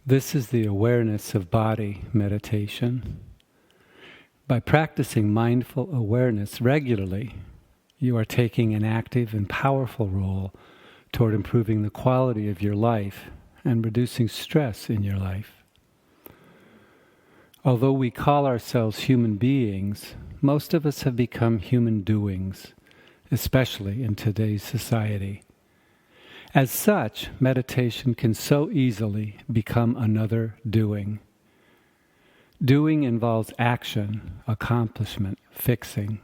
This is the awareness of body meditation. By practicing mindful awareness regularly, you are taking an active and powerful role toward improving the quality of your life and reducing stress in your life. Although we call ourselves human beings, most of us have become human doings, especially in today's society. As such, meditation can so easily become another doing. Doing involves action, accomplishment, fixing.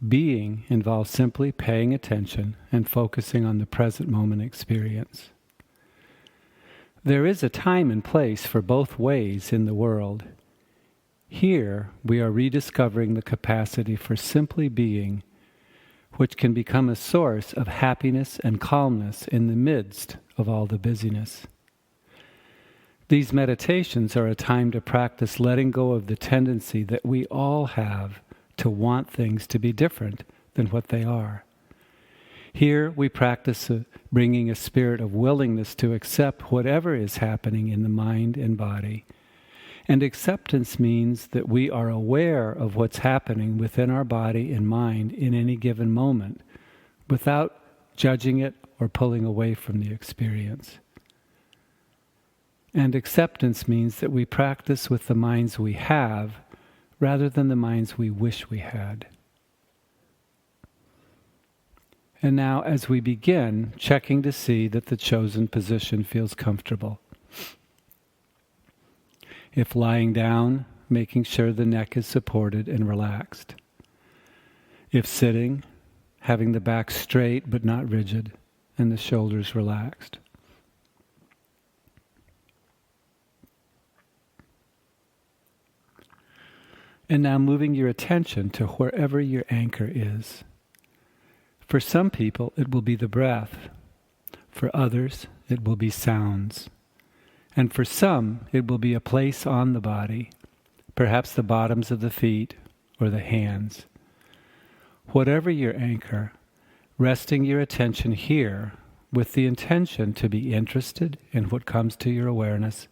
Being involves simply paying attention and focusing on the present moment experience. There is a time and place for both ways in the world. Here, we are rediscovering the capacity for simply being, which can become a source of happiness and calmness in the midst of all the busyness. These meditations are a time to practice letting go of the tendency that we all have to want things to be different than what they are. Here we practice bringing a spirit of willingness to accept whatever is happening in the mind and body. And acceptance means that we are aware of what's happening within our body and mind in any given moment, without judging it or pulling away from the experience. And acceptance means that we practice with the minds we have rather than the minds we wish we had. And now, as we begin, checking to see that the chosen position feels comfortable. If lying down, making sure the neck is supported and relaxed. If sitting, having the back straight but not rigid, and the shoulders relaxed. And now moving your attention to wherever your anchor is. For some people, it will be the breath. For others, it will be sounds. And for some, it will be a place on the body, perhaps the bottoms of the feet or the hands. Whatever your anchor, resting your attention here with the intention to be interested in what comes to your awareness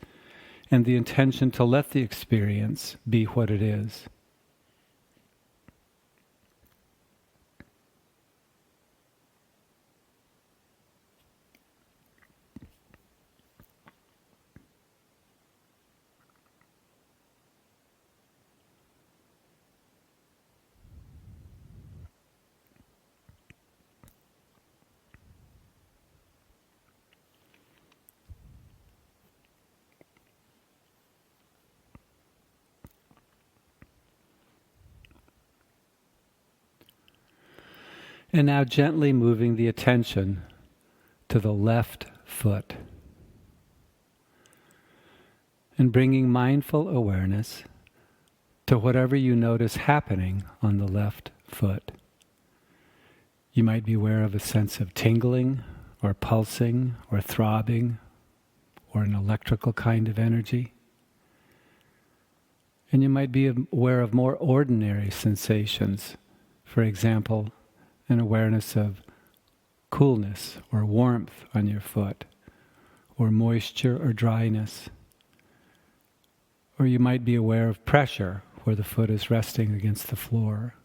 and the intention to let the experience be what it is. And now gently moving the attention to the left foot. And bringing mindful awareness to whatever you notice happening on the left foot. You might be aware of a sense of tingling or pulsing or throbbing or an electrical kind of energy. And you might be aware of more ordinary sensations. For example, an awareness of coolness or warmth on your foot, or moisture or dryness. Or you might be aware of pressure where the foot is resting against the floor.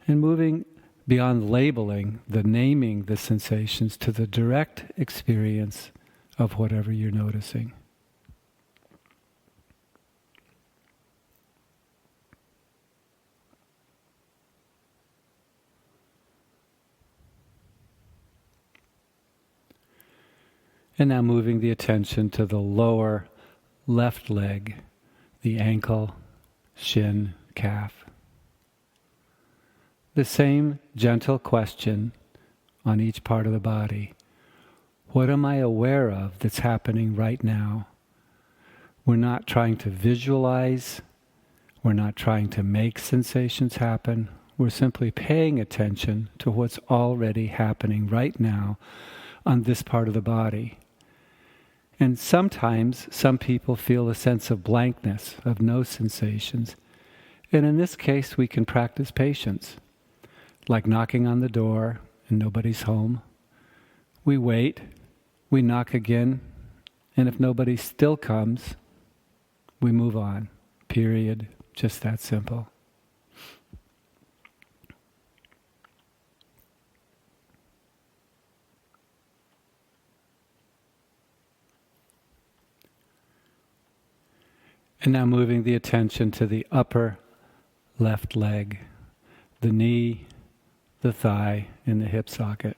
And moving beyond labeling, naming the sensations to the direct experience of whatever you're noticing. And now moving the attention to the lower left leg, the ankle, shin, calf. The same gentle question on each part of the body. What am I aware of that's happening right now? We're not trying to visualize. We're not trying to make sensations happen. We're simply paying attention to what's already happening right now on this part of the body. And sometimes some people feel a sense of blankness, of no sensations. And in this case, we can practice patience, like knocking on the door and nobody's home. We wait, we knock again, and if nobody still comes, we move on. Period. Just that simple. And now moving the attention to the upper left leg, the knee, the thigh, and the hip socket.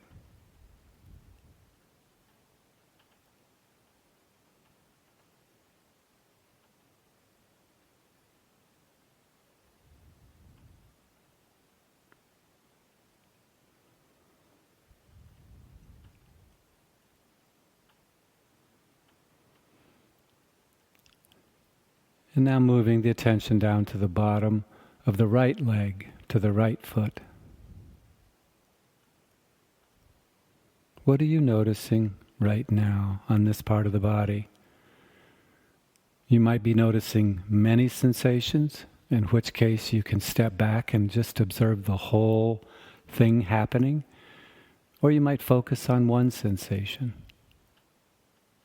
And now moving the attention down to the bottom of the right leg, to the right foot. What are you noticing right now on this part of the body? You might be noticing many sensations, in which case you can step back and just observe the whole thing happening, or you might focus on one sensation.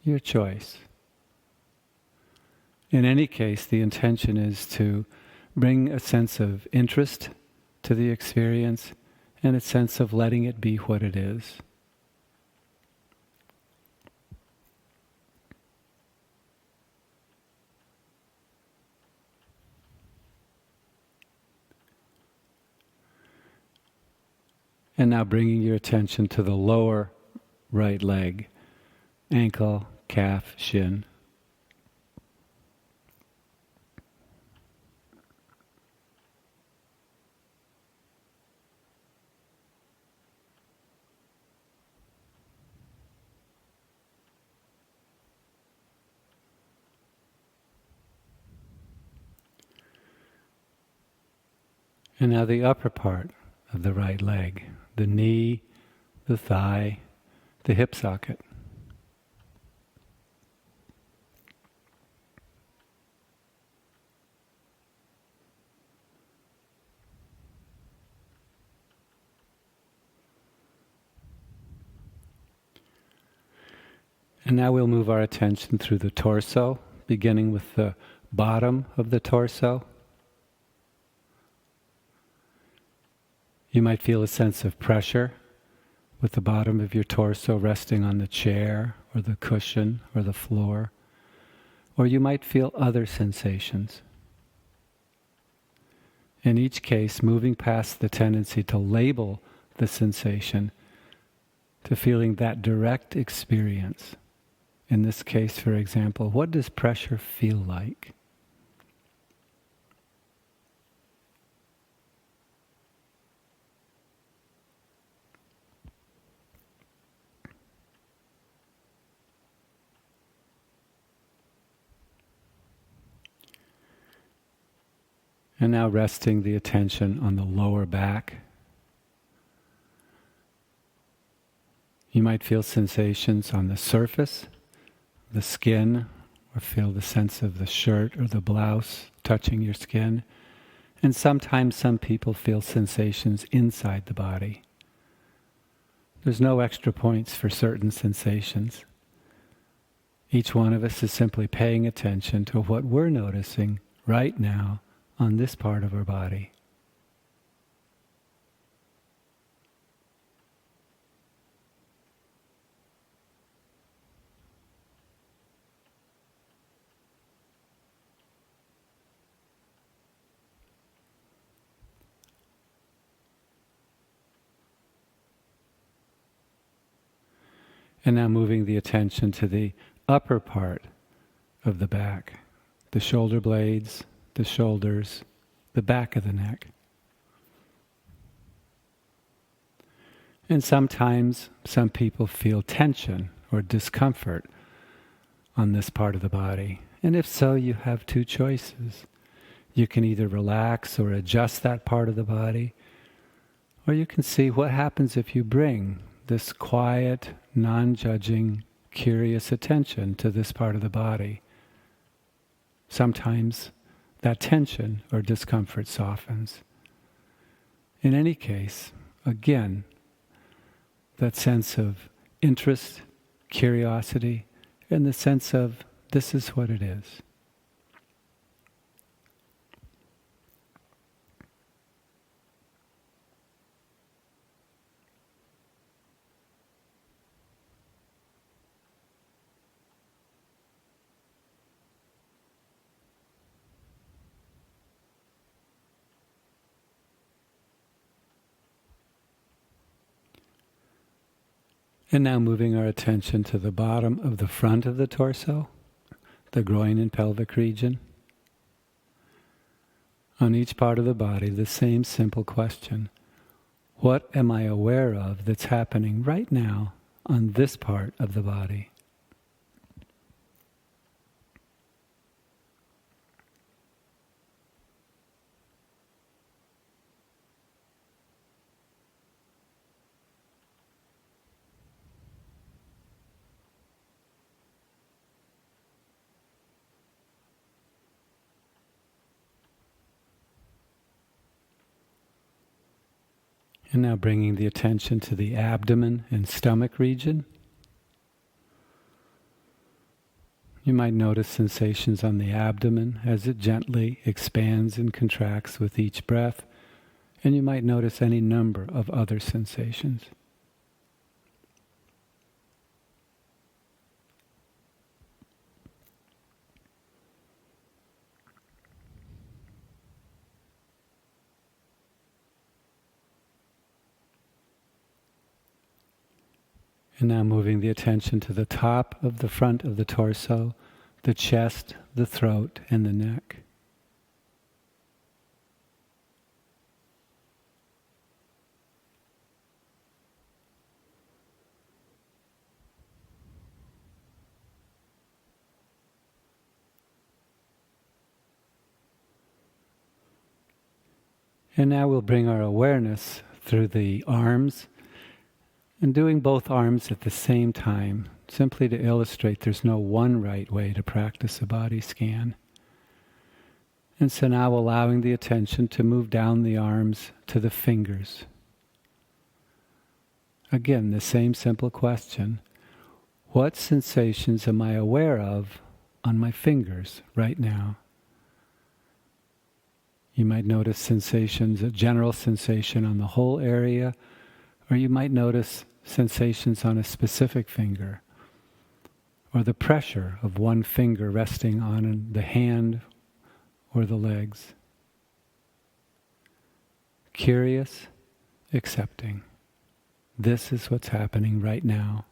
Your choice. In any case, the intention is to bring a sense of interest to the experience and a sense of letting it be what it is. And now bringing your attention to the lower right leg, ankle, calf, shin. And now the upper part of the right leg, the knee, the thigh, the hip socket. And now we'll move our attention through the torso, beginning with the bottom of the torso. You might feel a sense of pressure with the bottom of your torso resting on the chair or the cushion or the floor. Or you might feel other sensations. In each case, moving past the tendency to label the sensation to feeling that direct experience. In this case, for example, what does pressure feel like? And now resting the attention on the lower back. You might feel sensations on the surface, the skin, or feel the sense of the shirt or the blouse touching your skin. And sometimes some people feel sensations inside the body. There's no extra points for certain sensations. Each one of us is simply paying attention to what we're noticing right now on this part of our body. And now moving the attention to the upper part of the back, the shoulder blades, the shoulders, the back of the neck. And sometimes some people feel tension or discomfort on this part of the body. And if so, you have two choices. You can either relax or adjust that part of the body, or you can see what happens if you bring this quiet, non-judging, curious attention to this part of the body. Sometimes that tension or discomfort softens. In any case, again, that sense of interest, curiosity, and the sense of this is what it is. And now moving our attention to the bottom of the front of the torso, the groin and pelvic region. On each part of the body, the same simple question. What am I aware of that's happening right now on this part of the body? And now bringing the attention to the abdomen and stomach region. You might notice sensations on the abdomen as it gently expands and contracts with each breath, and you might notice any number of other sensations. And now moving the attention to the top of the front of the torso, the chest, the throat, and the neck. And now we'll bring our awareness through the arms, and doing both arms at the same time, simply to illustrate there's no one right way to practice a body scan. And so now allowing the attention to move down the arms to the fingers. Again, the same simple question. What sensations am I aware of on my fingers right now? You might notice sensations, a general sensation on the whole area, or you might notice sensations on a specific finger, or the pressure of one finger resting on the hand or the legs. Curious, accepting. This is what's happening right now.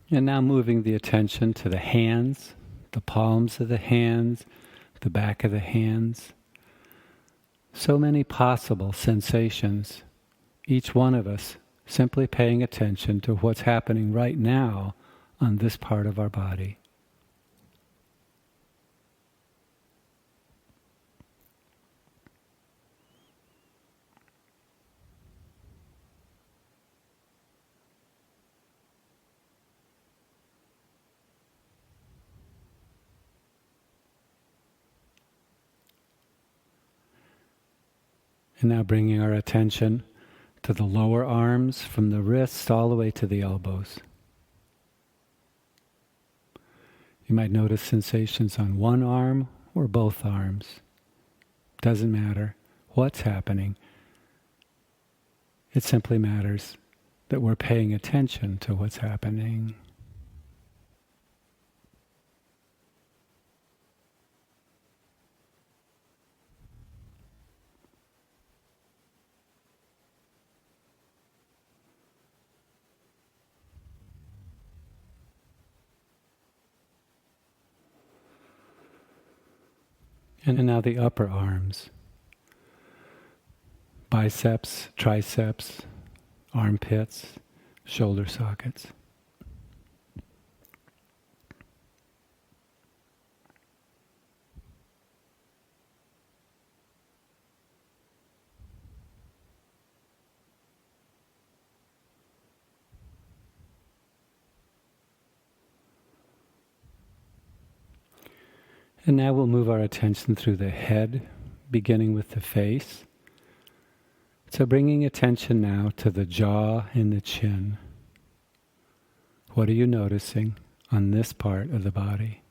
And now moving the attention to the hands, the palms of the hands, the back of the hands. So many possible sensations, each one of us simply paying attention to what's happening right now on this part of our body. And now bringing our attention to the lower arms, from the wrists all the way to the elbows. You might notice sensations on one arm or both arms. Doesn't matter what's happening. It simply matters that we're paying attention to what's happening. And now the upper arms. Biceps, triceps, armpits, shoulder sockets. And now we'll move our attention through the head, beginning with the face. So bringing attention now to the jaw and the chin. What are you noticing on this part of the body?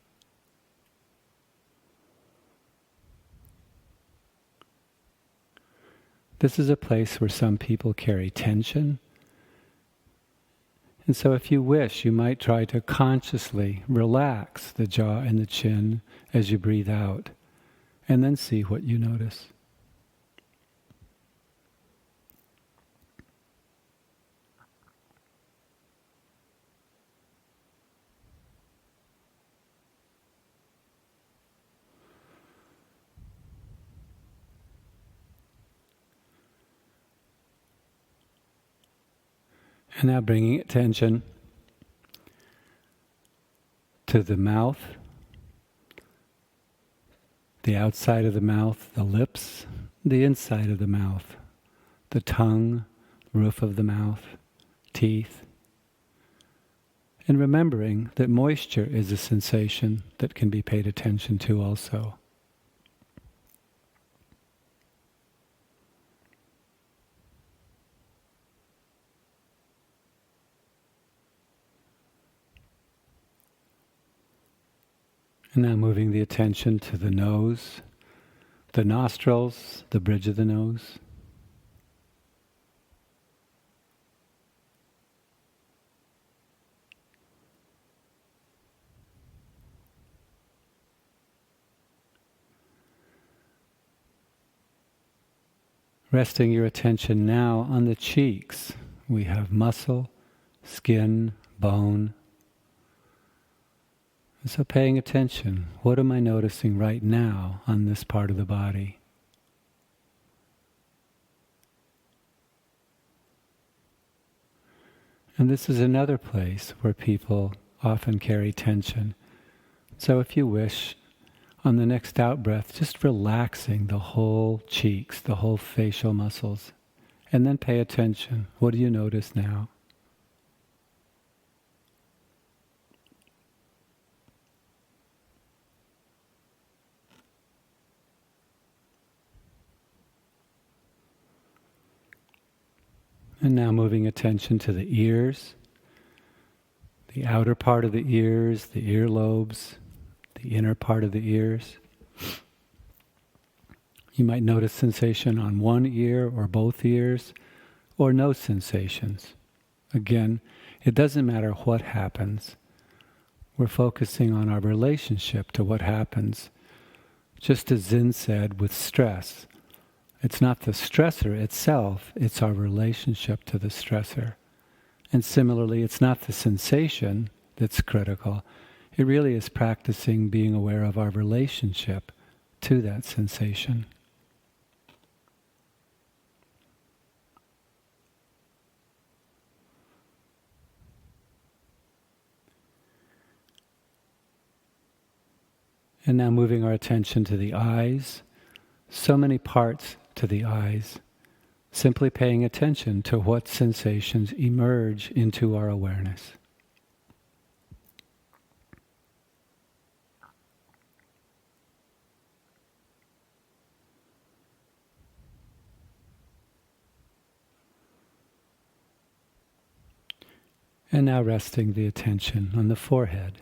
This is a place where some people carry tension. And so if you wish, you might try to consciously relax the jaw and the chin as you breathe out, and then see what you notice. And now bringing attention to the mouth, the outside of the mouth, the lips, the inside of the mouth, the tongue, roof of the mouth, teeth. And remembering that moisture is a sensation that can be paid attention to also. And now moving the attention to the nose, the nostrils, the bridge of the nose. Resting your attention now on the cheeks. We have muscle, skin, bone. So paying attention, what am I noticing right now on this part of the body? And this is another place where people often carry tension. So if you wish, on the next out-breath, just relaxing the whole cheeks, the whole facial muscles, and then pay attention. What do you notice now? And now moving attention to the ears, the outer part of the ears, the earlobes, the inner part of the ears. You might notice sensation on one ear or both ears, or no sensations. Again, it doesn't matter what happens. We're focusing on our relationship to what happens. Just as Zen said with stress, it's not the stressor itself, it's our relationship to the stressor. And similarly, it's not the sensation that's critical. It really is practicing being aware of our relationship to that sensation. And now moving our attention to the eyes. So many parts to the eyes. Simply paying attention to what sensations emerge into our awareness. And now resting the attention on the forehead.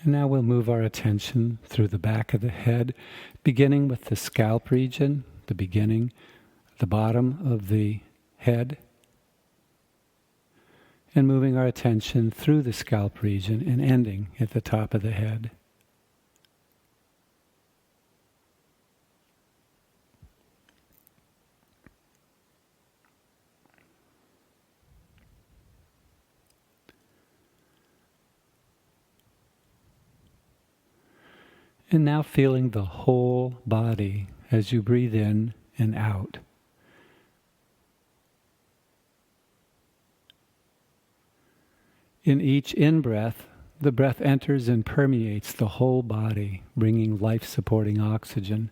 And now we'll move our attention through the back of the head, beginning with the scalp region, the beginning, the bottom of the head, and moving our attention through the scalp region and ending at the top of the head. And now feeling the whole body as you breathe in and out. In each in-breath, the breath enters and permeates the whole body, bringing life-supporting oxygen.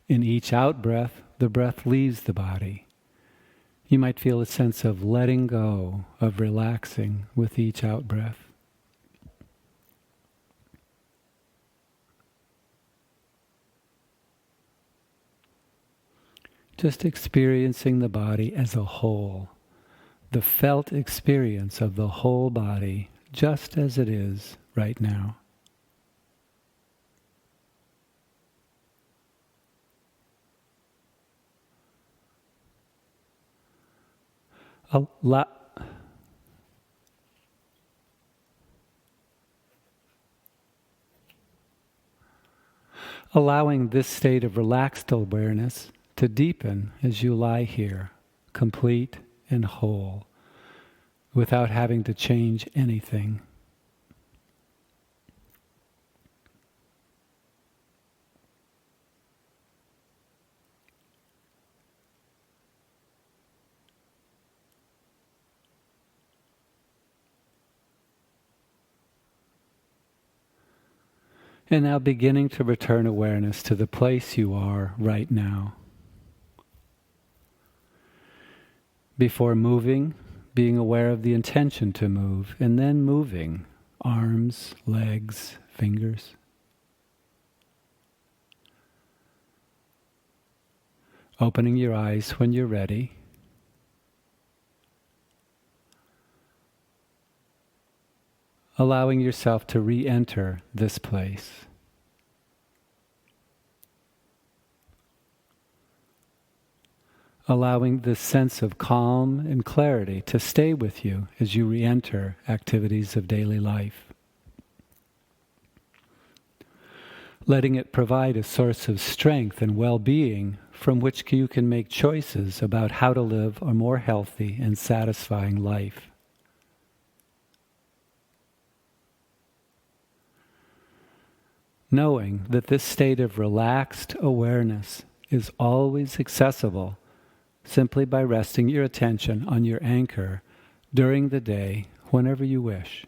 In each out-breath, the breath leaves the body. You might feel a sense of letting go, of relaxing with each out-breath. Just experiencing the body as a whole, the felt experience of the whole body just as it is right now. Allowing this state of relaxed awareness to deepen as you lie here, complete and whole, without having to change anything. And now beginning to return awareness to the place you are right now. Before moving, being aware of the intention to move, and then moving, arms, legs, fingers. Opening your eyes when you're ready. Allowing yourself to re-enter this place. Allowing this sense of calm and clarity to stay with you as you re-enter activities of daily life. Letting it provide a source of strength and well-being from which you can make choices about how to live a more healthy and satisfying life. Knowing that this state of relaxed awareness is always accessible simply by resting your attention on your anchor during the day whenever you wish.